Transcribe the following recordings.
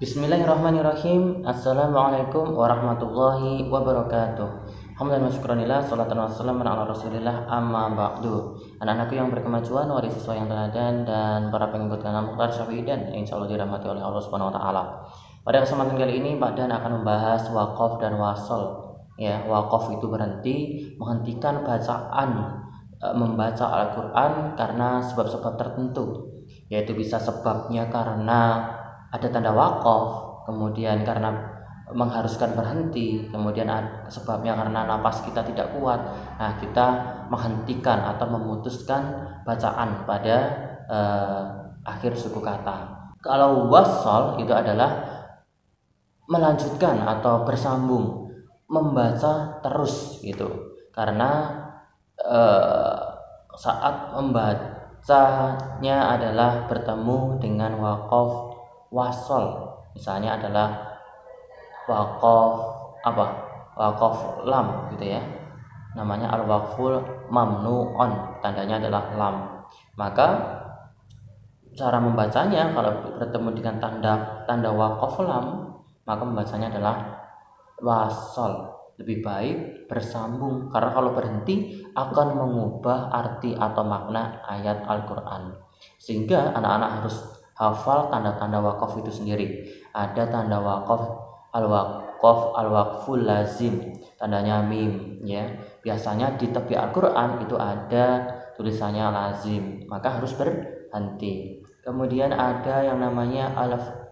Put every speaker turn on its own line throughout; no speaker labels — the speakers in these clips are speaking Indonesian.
Bismillahirrahmanirrahim. Assalamualaikum warahmatullahi wabarakatuh. Alhamdulillah syukranillah, salatan wassalamu ala rasulillah, amma ba'du. Anak-anakku yang berkemajuan, wari siswa yang teladan, dan para pengikut kalam Mukhtar Syafi'i dan insya Allah dirahmati oleh Allah Subhanahu wa taala. Pada kesempatan kali ini Pak Dan akan membahas wakaf dan wasol. Ya, wakaf itu berhenti, menghentikan bacaan membaca Al-Qur'an karena sebab-sebab tertentu. Yaitu bisa sebabnya karena ada tanda wakaf, kemudian karena mengharuskan berhenti, kemudian sebabnya karena napas kita tidak kuat. Nah, kita menghentikan atau memutuskan bacaan pada akhir suku kata. Kalau wasol itu adalah melanjutkan atau bersambung, membaca terus gitu. Karena saat membacanya adalah bertemu dengan wakaf wasol, misalnya adalah wakaf lam gitu ya, namanya al-waqful mamnu'on, tandanya adalah lam. Maka cara membacanya kalau bertemu dengan tanda wakaf lam, maka membacanya adalah wasol, lebih baik bersambung, karena kalau berhenti akan mengubah arti atau makna ayat Al-Quran. Sehingga anak-anak harus hafal tanda-tanda wakaf itu sendiri. Ada tanda wakaf al-waqful lazim, tandanya mim ya. Biasanya di tepi Al-Qur'an itu ada tulisannya lazim, maka harus berhenti. Kemudian ada yang namanya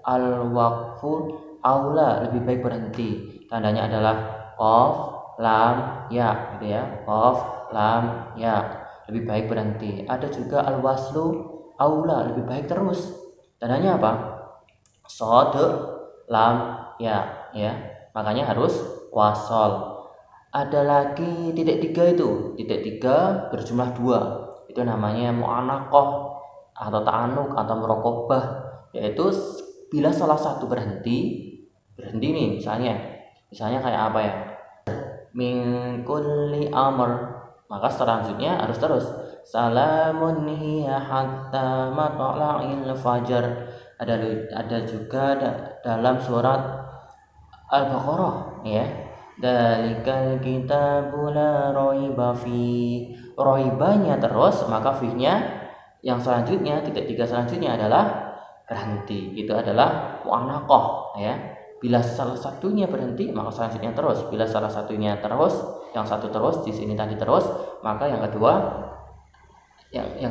al-waqful aula, lebih baik berhenti. Tandanya adalah qaf lam ya gitu ya. Qaf lam ya, lebih baik berhenti. Ada juga al-waslu aula, lebih baik terus. Tandanya apa? Shod lam ya, makanya harus wasol. Ada lagi titik 3 itu, titik 3 berjumlah 2, itu namanya mu'anaqah atau ta'anuk atau muraqabah, yaitu bila salah satu berhenti nih, misalnya kayak apa ya, min kulli amr, maka selanjutnya harus terus salamun hiya hatta matla'il fajar. Ada juga dalam surat Al-Baqarah ya, dalikal kitabu la raiba fi, raibanya terus, maka fi-nya yang selanjutnya, titik 3 selanjutnya adalah berhenti. Itu adalah mu'anaqah ya. Bila salah satunya berhenti, maka selanjutnya terus. Bila salah satunya terus, yang satu terus, di sini tadi terus, maka yang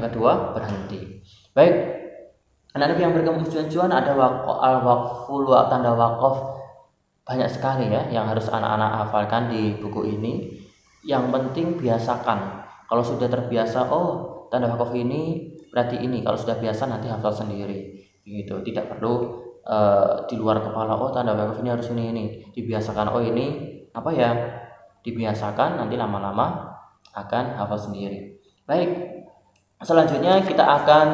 kedua berhenti. Baik, anak-anak yang berkemujuan ada al-waqful, tanda wakaf banyak sekali ya yang harus anak-anak hafalkan di buku ini. Yang penting biasakan. Kalau sudah terbiasa, oh tanda wakaf ini berarti ini. Kalau sudah biasa nanti hafal sendiri. Gitu. Tidak perlu di luar kepala, oh tanda wakaf ini harus ini. Dibiasakan, oh ini apa ya? Dibiasakan, nanti lama-lama akan hafal sendiri. Baik. Selanjutnya kita akan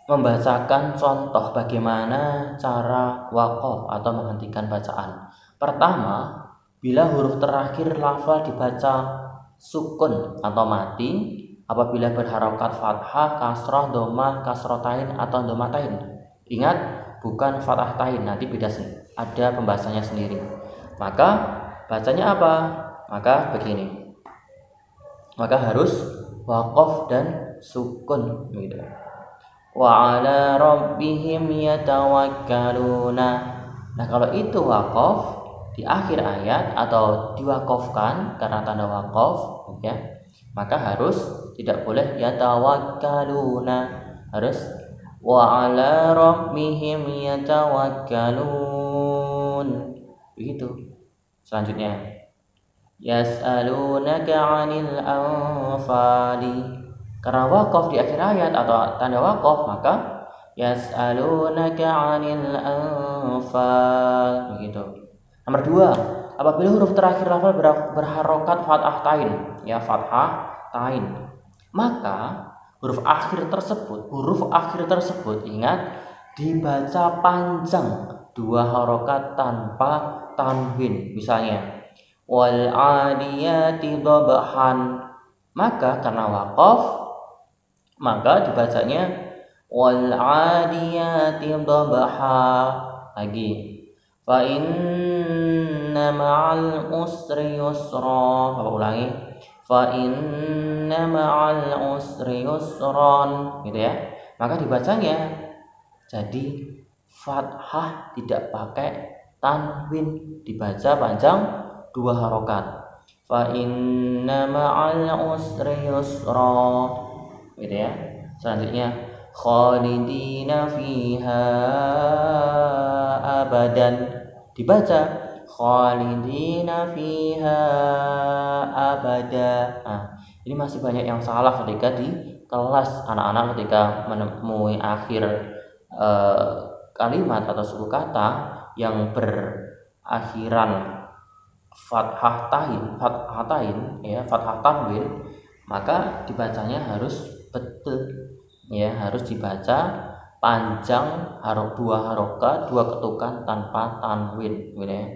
membacakan contoh bagaimana cara wakaf atau menghentikan bacaan. Pertama, bila huruf terakhir lafal dibaca sukun atau mati, apabila berharokat fathah, kasroh, domah, kasrotain atau domatain. Ingat, bukan fathah tain, nanti beda, ada pembahasannya sendiri. Maka bacanya apa? Maka begini. Maka harus wakaf dan sukun gitu. Wa ala rabbihim yatawakkaluna. Nah, kalau itu wakaf di akhir ayat atau diwakafkan karena tanda wakaf ya, maka harus tidak boleh yatawakkaluna, harus wa ala rabbihim yatawakkalun. Begitu. Selanjutnya yas'alunaka 'anil anfali. Karena wakaf di akhir ayat atau tanda wakaf, maka yas'alunaka 'anil anfal. Begitu. Nomor 2, apabila huruf terakhir lafal berharokat fathah tain, ya fathah tain, maka huruf akhir tersebut ingat dibaca panjang, 2 harokat tanpa tanwin. Misalnya wal adiyati dhabhan, maka karena wakaf maka dibacanya wal 'adiyati dhabha. Lagi, fa inna ma'al usri yusra. Bapak ulangi, fa inna ma'al usri yusran, gitu ya. Maka dibacanya jadi fathah tidak pakai tanwin, dibaca panjang 2 harokat. Fa inna ma'al usri yusra, gitu ya. Selanjutnya khalidina fiha abadan, dibaca khalidina fiha abada. Nah, ini masih banyak yang salah ketika di kelas. Anak-anak ketika menemui akhir kalimat atau suku kata yang berakhiran fathah tain ya, fathah tanwin, maka dibacanya harus betul ya, harus dibaca panjang 2 harokat 2 ketukan tanpa tanwin, gitu ya.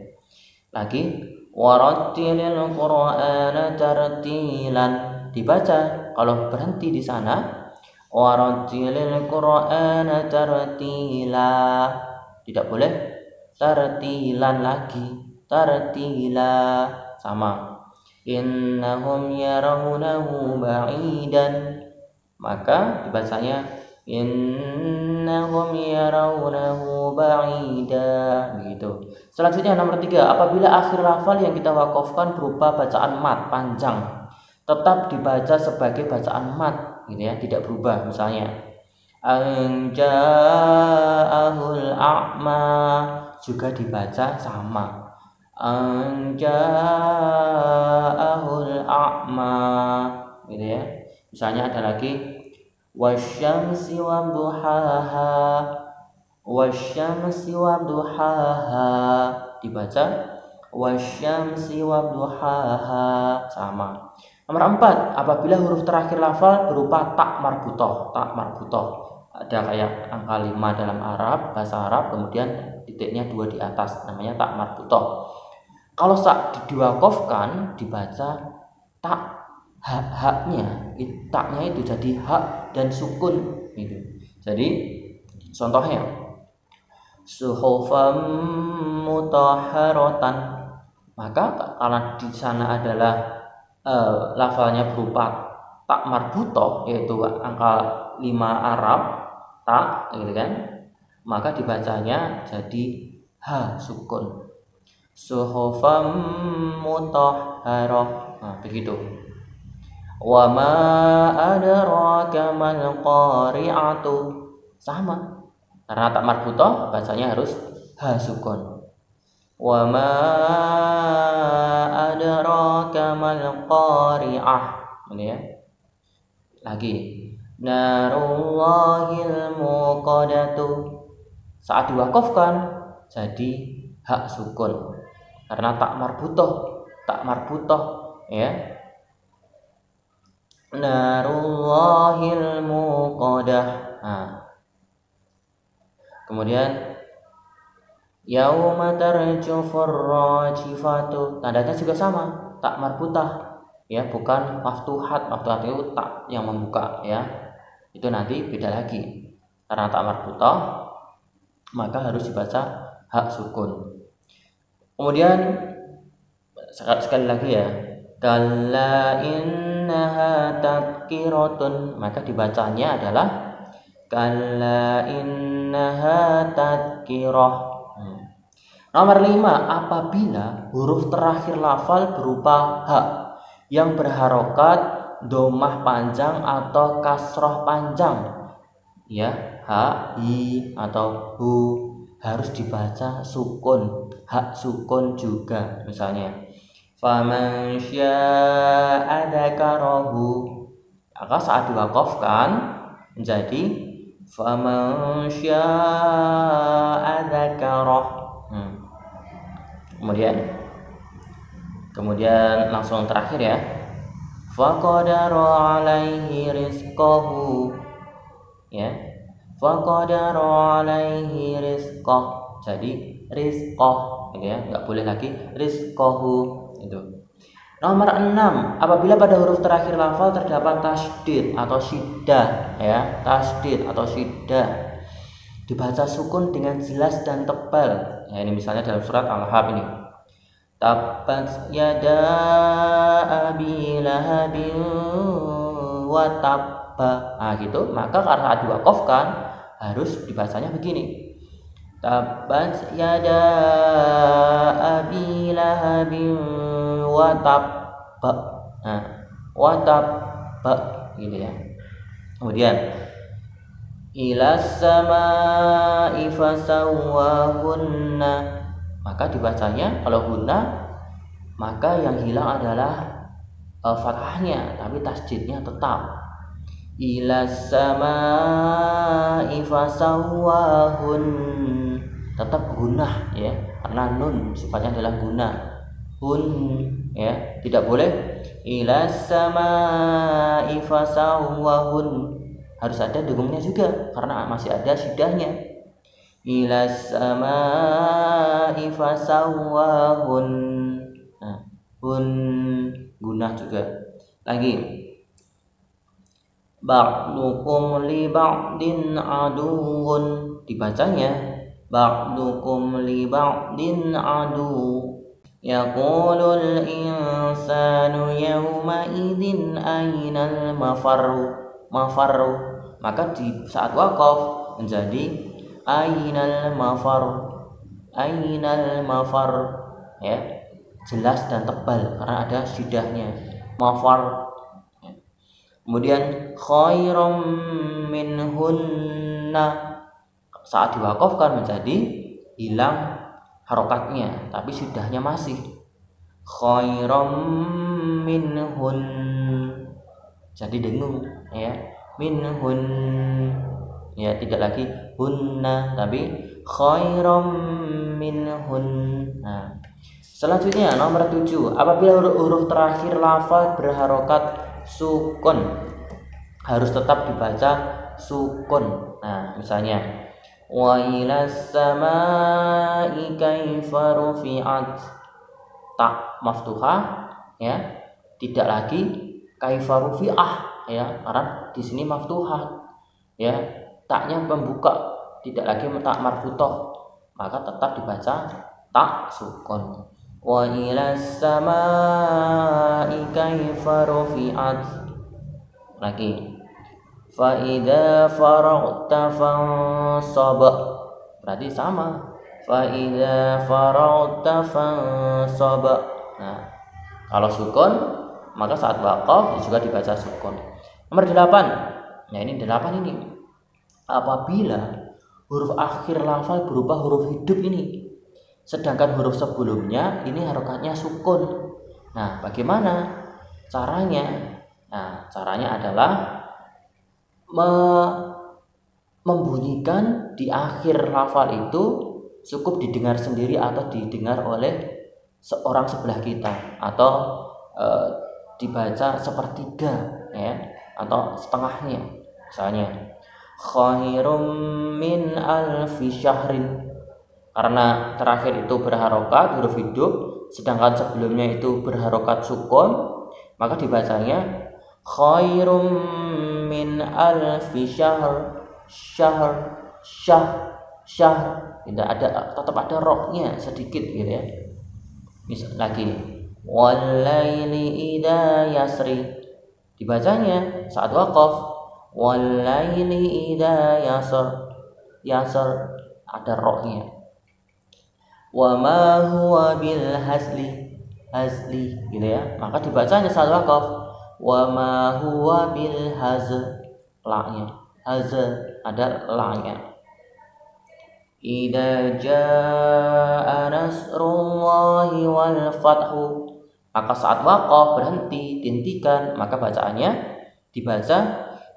Lagi, warattilil qur'ana tartilan, dibaca kalau berhenti di sana warattilil qur'ana tartila, tidak boleh tartilan lagi, tartila sama. Innahum yarawnahu ba'idan, maka dibacanya innahum yarawnahu ba'ida, begitu. Selanjutnya nomor 3, apabila akhir lafal yang kita wakafkan berupa bacaan mat panjang, tetap dibaca sebagai bacaan mat, gitu ya, tidak berubah. Misalnya anja'ahul a'ma juga dibaca sama, anja'ahul a'ma, gitu ya. Misalnya ada lagi wasyamsi wadduhaha, wasyamsi wadduhaha, dibaca wasyamsi wadduhaha sama. Nomor 4, apabila huruf terakhir lafal berupa tak marbutoh. Tak marbutoh ada kayak angka 5 dalam Arab, bahasa Arab, kemudian titiknya 2 di atas, namanya tak marbutoh. Kalau saat diwakafkan dibaca tak, haknya taknya itu jadi hak dan sukun, gitu. Jadi contohnya suhufam mutahharatan, maka karena di sana adalah lafalnya berupa tak marbutoh, yaitu angka 5 Arab tak, gitu kan, maka dibacanya jadi ha sukun, suhufam mutahharah. Nah, begitu. Wa ma adraka mal qari'atu, sama, karena tak marbutoh bacanya harus ha sukun. Wa ma adraka mal qari'ah, ini ya. Lagi, narullahil muqadatu, saat diwakafkan jadi hak sukun karena tak marbutoh ya. Narullahil muqadah. Nah, kemudian yauma tarjufur rajifatu, tandanya juga sama, tak marbutah ya, bukan maftuhat. Maftuhat itu tak yang membuka ya, itu nanti beda lagi. Karena tak marbutah maka harus dibaca hak sukun. Kemudian sekali lagi ya, kalla innaha tadhkiratun, maka dibacanya adalah kalla innaha tadhkirah. Nomor 5, apabila huruf terakhir lafal berupa ha yang berharokat domah panjang atau kasroh panjang ya, ha, hi atau hu, harus dibaca sukun, hak sukun juga. Misalnya faman syaa dzakarahu, maka saat diwakafkan menjadi faman syaa dzakarah. Kemudian langsung terakhir ya, faqadara alaihi rizqahu ya, faqadara alaihi rizqah, jadi rizqah, gitu ya, nggak boleh lagi rizqahu itu. Nomor 6, apabila pada huruf terakhir lafal terdapat tasydid atau syiddah, ya, tasydid atau syiddah, dibaca sukun dengan jelas dan tebal. Ya, ini misalnya dalam surat Al-Ahqaf ini. Tabbat yada abi lahabin wa tabba. Nah, gitu. Maka karena diwaqafkan harus dibacanya begini. Tabbat yada abi lahabin wa tabba. Nah, wa tabba gitu ya. Kemudian ilas samai fasawwahunna, maka dibacanya kalau hunna maka yang hilang adalah fathahnya, tapi tasjidnya tetap. Ilas samai fasawwahun, tetap gunnah ya, karena nun sifatnya adalah gunnah. Hun ya, tidak boleh ilas samai fasawwahun, harus ada dengungnya juga karena masih ada syidahnya. Ilas samai fasawwahun. Nah, hun gunnah juga. Lagi ba'dukum li ba'din aduun, dibacanya ba'dukum li ba'din adu. Yaqulul insanu yawma idzin ainal mafarru. Maka di saat waqaf menjadi ainal mafar ya, jelas dan tebal karena ada syidahnya, mafar. Kemudian khairum minhunna, saat diwaqafkan menjadi hilang harokatnya tapi syidahnya masih. Khairum minhun, jadi dengung ya, minhun ya, tidak lagi hunna tapi khairum minhun. Nah, selanjutnya nomor 7, apabila huruf terakhir lafal berharokat sukun harus tetap dibaca sukun. Nah, misalnya wa ilas samai kaifa rufi'at, tak maftuhah ya, tidak lagi kaifa rufi'ah ya, karena di sini maftuhah ya, taknya pembuka, tidak lagi tak marfutoh, maka tetap dibaca tak sukun. Wa ilas samai kaifa rufi'at. Lagi fa idza faragta fansab, berarti sama, fa idza faragta fansab. Nah, kalau sukun maka saat waqaf juga dibaca sukun. Nomor 8. Nah, ini 8 ini. Apabila huruf akhir lafal berupa huruf hidup ini, sedangkan huruf sebelumnya ini harokatnya sukun. Nah, bagaimana caranya? Nah, caranya adalah membunyikan di akhir lafal itu cukup didengar sendiri atau didengar oleh seorang sebelah kita, atau dibaca sepertiga ya, atau setengahnya. Misalnya khairum min alfi syahrin, karena terakhir itu berharokat huruf hidup sedangkan sebelumnya itu berharokat sukun, maka dibacanya khairum min alfi syahr. Tidak ada, tetap ada roknya sedikit gitu ya. Misal lagi walaili idza yasri, dibacanya saat waqaf walaili idza yasr, ada roknya. Wa ma huwa bil hazli gitu ya, maka dibacanya saat waqaf wa ma huwa bil laknya, ada laknya. Idza jaa nasrullahi wal fathu, maka saat waqaf berhenti, dihentikan, maka bacaannya dibaca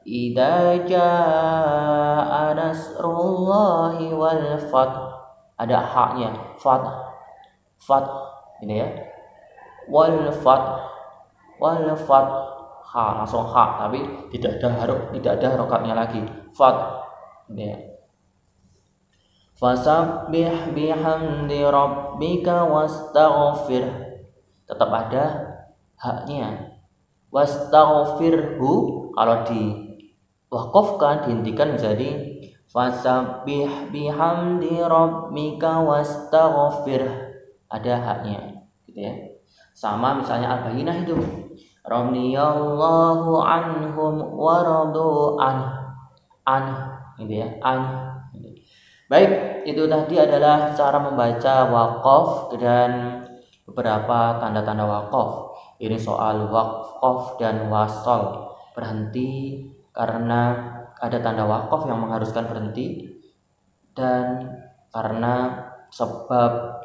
idza jaa nasrullahi wal fathu, ada haknya, fath ini ya, wal fath ha, langsung ha, tapi tidak ada harokatnya lagi, fath ini ya. Fasabbih bihamdi rabbika wastaghfir, tetap ada haknya. Wastaghfirhu kalau diwakafkan dihentikan menjadi fasabbih bihamdi rabbika wastaghfir, ada haknya gitu ya. Sama misalnya al-bayyinah itu radhiyallahu anhum wa radu an gitu ya, an. Baik, itu tadi adalah cara membaca waqaf dan beberapa tanda-tanda waqaf. Ini soal waqaf dan wasol, berhenti karena ada tanda waqaf yang mengharuskan berhenti, dan karena sebab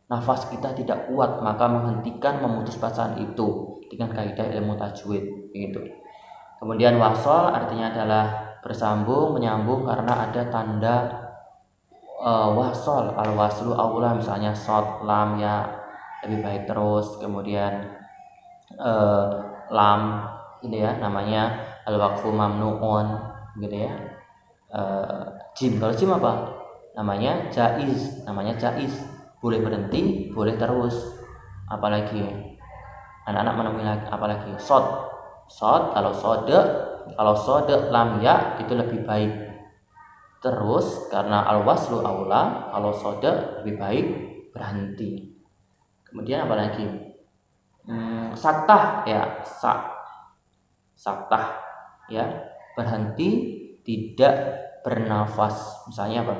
nafas kita tidak kuat maka menghentikan, memutus bacaan itu dengan kaidah ilmu tajwid gitu. Kemudian wasol artinya adalah bersambung, menyambung karena ada tanda wasol, al waslu aula, misalnya shad, lam, ya lebih baik terus. Kemudian lam ini ya namanya al waqfu mamnuun gitu ya. Jim, kalau jim apa namanya? Jaiz, namanya jaiz, boleh berhenti, boleh terus. Apalagi anak-anak menemui lagi, apalagi shad kalau sode lam ya itu lebih baik terus karena al waslu aula, kalau sode lebih baik berhenti. Kemudian apalagi saktah ya, saktah ya, berhenti tidak bernafas. Misalnya apa?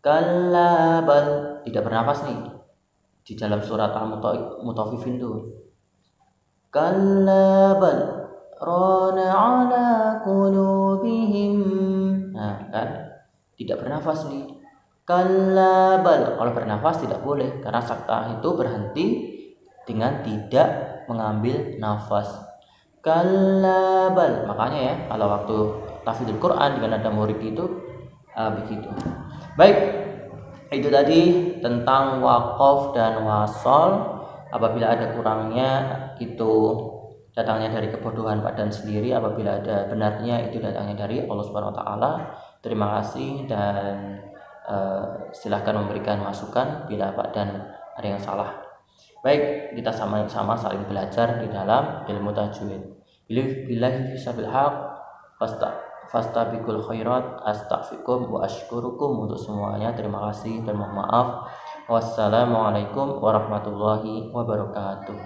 Kalabal, tidak bernafas nih di dalam surat Al-Mutaffifin tuh. Kalabal rana ala qulubihim, nah kan tidak bernafas nih. Kalabal, kalau bernafas tidak boleh karena saktah itu berhenti dengan tidak mengambil nafas. Kalabal, makanya ya kalau waktu tahfidzul Quran dengan ada murid itu begitu. Baik, itu tadi tentang waqaf dan wasol. Apabila ada kurangnya itu datangnya dari kebodohan badan sendiri, apabila ada benarnya itu datangnya dari Allah Subhanahu wa taala. Terima kasih dan silahkan memberikan masukan bila Pak dan ada yang salah. Baik, kita sama-sama saling belajar di dalam ilmu tajwid. Billahi fisabil haq fastabiqul khairat, astaghfirukum wa ashkurukum untuk semuanya. Terima kasih dan mohon maaf. Wassalamualaikum warahmatullahi wabarakatuh.